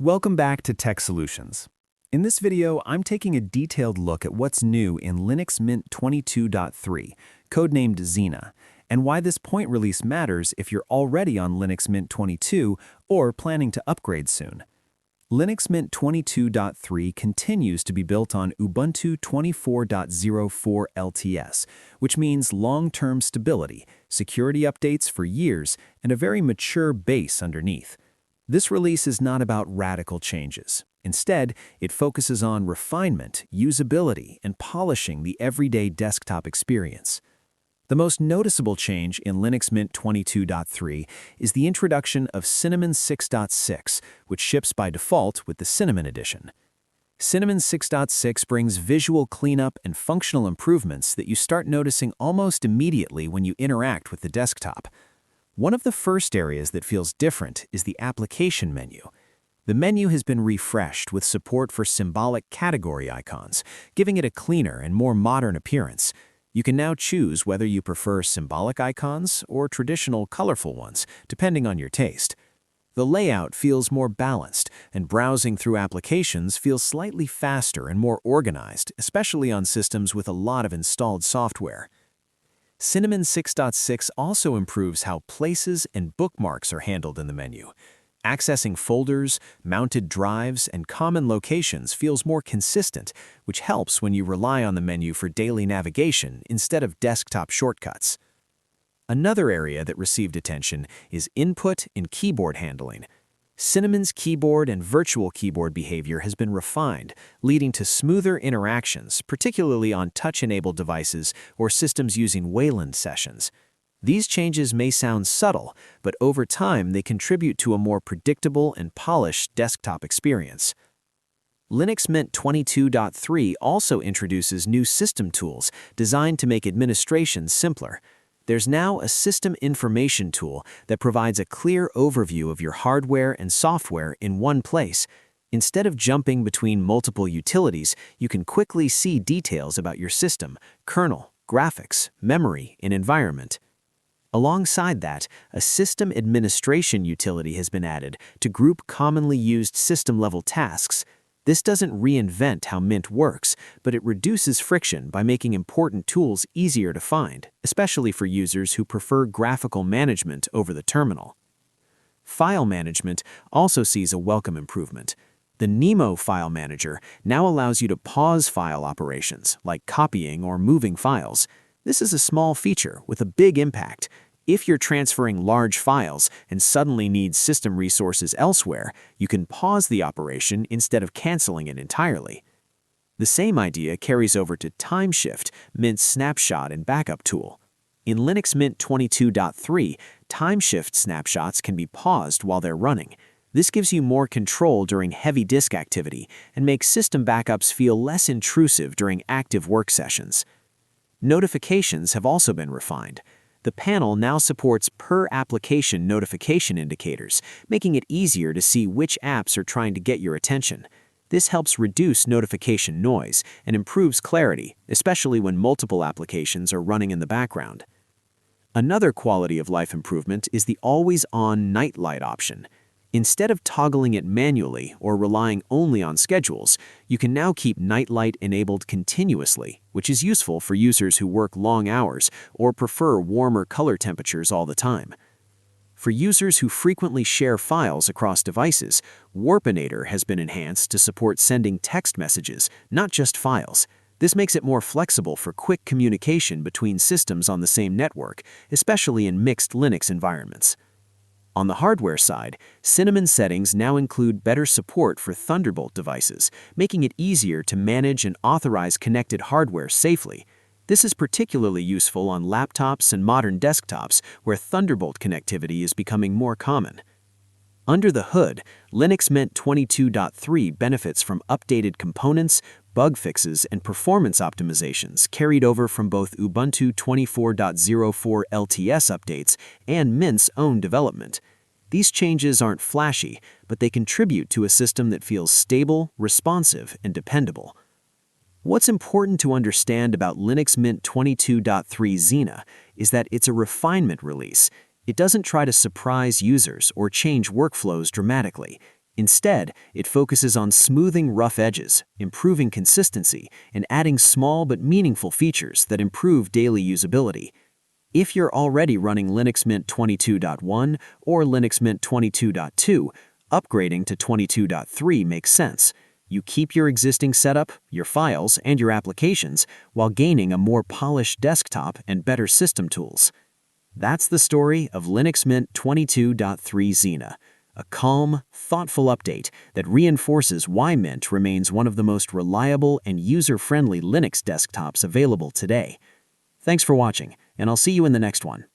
Welcome back to Tech Solutions. In this video, I'm taking a detailed look at what's new in Linux Mint 22.3, codenamed Zena, and why this point release matters if you're already on Linux Mint 22 or planning to upgrade soon. Linux Mint 22.3 continues to be built on Ubuntu 24.04 LTS, which means long-term stability, security updates for years, and a very mature base underneath. This release is not about radical changes. Instead, it focuses on refinement, usability, and polishing the everyday desktop experience. The most noticeable change in Linux Mint 22.3 is the introduction of Cinnamon 6.6, which ships by default with the Cinnamon edition. Cinnamon 6.6 brings visual cleanup and functional improvements that you start noticing almost immediately when you interact with the desktop. One of the first areas that feels different is the application menu. The menu has been refreshed with support for symbolic category icons, giving it a cleaner and more modern appearance. You can now choose whether you prefer symbolic icons or traditional colorful ones, depending on your taste. The layout feels more balanced, and browsing through applications feels slightly faster and more organized, especially on systems with a lot of installed software. Cinnamon 6.6 also improves how Places and Bookmarks are handled in the menu. Accessing folders, mounted drives, and common locations feels more consistent, which helps when you rely on the menu for daily navigation instead of desktop shortcuts. Another area that received attention is input and keyboard handling. Cinnamon's keyboard and virtual keyboard behavior has been refined, leading to smoother interactions, particularly on touch-enabled devices or systems using Wayland sessions. These changes may sound subtle, but over time they contribute to a more predictable and polished desktop experience. Linux Mint 22.3 also introduces new system tools designed to make administration simpler. There's now a System Information tool that provides a clear overview of your hardware and software in one place. Instead of jumping between multiple utilities, you can quickly see details about your system, kernel, graphics, memory, and environment. Alongside that, a System Administration utility has been added to group commonly used system-level tasks. This doesn't reinvent how Mint works, but it reduces friction by making important tools easier to find, especially for users who prefer graphical management over the terminal. File management also sees a welcome improvement. The Nemo file manager now allows you to pause file operations, like copying or moving files. This is a small feature with a big impact. If you're transferring large files and suddenly need system resources elsewhere, you can pause the operation instead of canceling it entirely. The same idea carries over to TimeShift, Mint's snapshot and backup tool. In Linux Mint 22.3, TimeShift snapshots can be paused while they're running. This gives you more control during heavy disk activity and makes system backups feel less intrusive during active work sessions. Notifications have also been refined. The panel now supports per-application notification indicators, making it easier to see which apps are trying to get your attention. This helps reduce notification noise and improves clarity, especially when multiple applications are running in the background. Another quality of life improvement is the always-on nightlight option. Instead of toggling it manually or relying only on schedules, you can now keep nightlight enabled continuously, which is useful for users who work long hours or prefer warmer color temperatures all the time. For users who frequently share files across devices, Warpinator has been enhanced to support sending text messages, not just files. This makes it more flexible for quick communication between systems on the same network, especially in mixed Linux environments. On the hardware side, Cinnamon settings now include better support for Thunderbolt devices, making it easier to manage and authorize connected hardware safely. This is particularly useful on laptops and modern desktops where Thunderbolt connectivity is becoming more common. Under the hood, Linux Mint 22.3 benefits from updated components, bug fixes, and performance optimizations carried over from both Ubuntu 24.04 LTS updates and Mint's own development. These changes aren't flashy, but they contribute to a system that feels stable, responsive, and dependable. What's important to understand about Linux Mint 22.3 Zena is that it's a refinement release. It doesn't try to surprise users or change workflows dramatically. Instead, it focuses on smoothing rough edges, improving consistency, and adding small but meaningful features that improve daily usability. If you're already running Linux Mint 22.1 or Linux Mint 22.2, upgrading to 22.3 makes sense. You keep your existing setup, your files, and your applications while gaining a more polished desktop and better system tools. That's the story of Linux Mint 22.3 Zena, a calm, thoughtful update that reinforces why Mint remains one of the most reliable and user-friendly Linux desktops available today. Thanks for watching, and I'll see you in the next one.